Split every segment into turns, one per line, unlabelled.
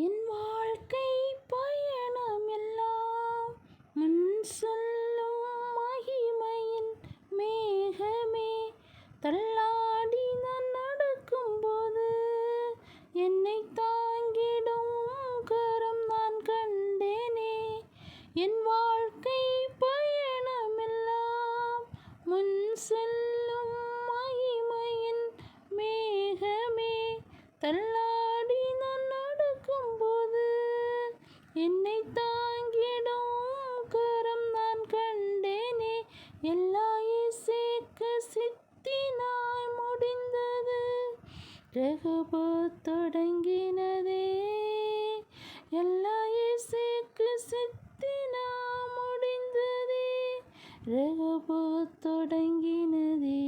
என் வாழ்க்கை பயணமெல்லாம் முன் செல்லும் மகிமையின் மேகமே. தள்ளாடி நான் நடக்கும்போது என்னை தாங்கிடும் கரம் நான் கண்டேனே. என் வாழ்க்கை பயணமெல்லாம் முன் செல்லும் மகிமையின் மேகமே. தள்ளாடி நான் நடக்கும்போது என்னை தாங்கிடும் கரம் நான் கண்டேனே. எல்லாம் இயேசுவுக்கு சித்தினாய் முடிந்தது, ரகுபு தொடங்கினதே. எல்லாம் இயேசுவுக்கு சித்தினாய் முடிந்ததே, ரகுபு தொடங்கினதே.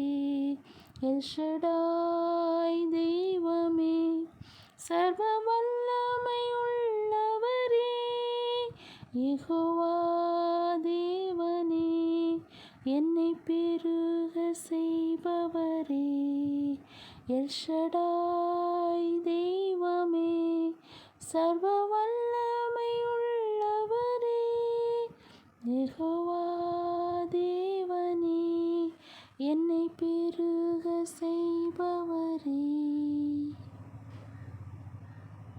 எல்ஷடாய் தெய்வமே, சர்வ வல்லமை உள்ளவரே, யெகோவா தேவனே, என்னை பெருக செய்பவரே. எல்ஷடாய் தெய்வமே, சர்வ வல்லமை உள்ளவரே, யெகோவா தேவனே, என்னை பெருக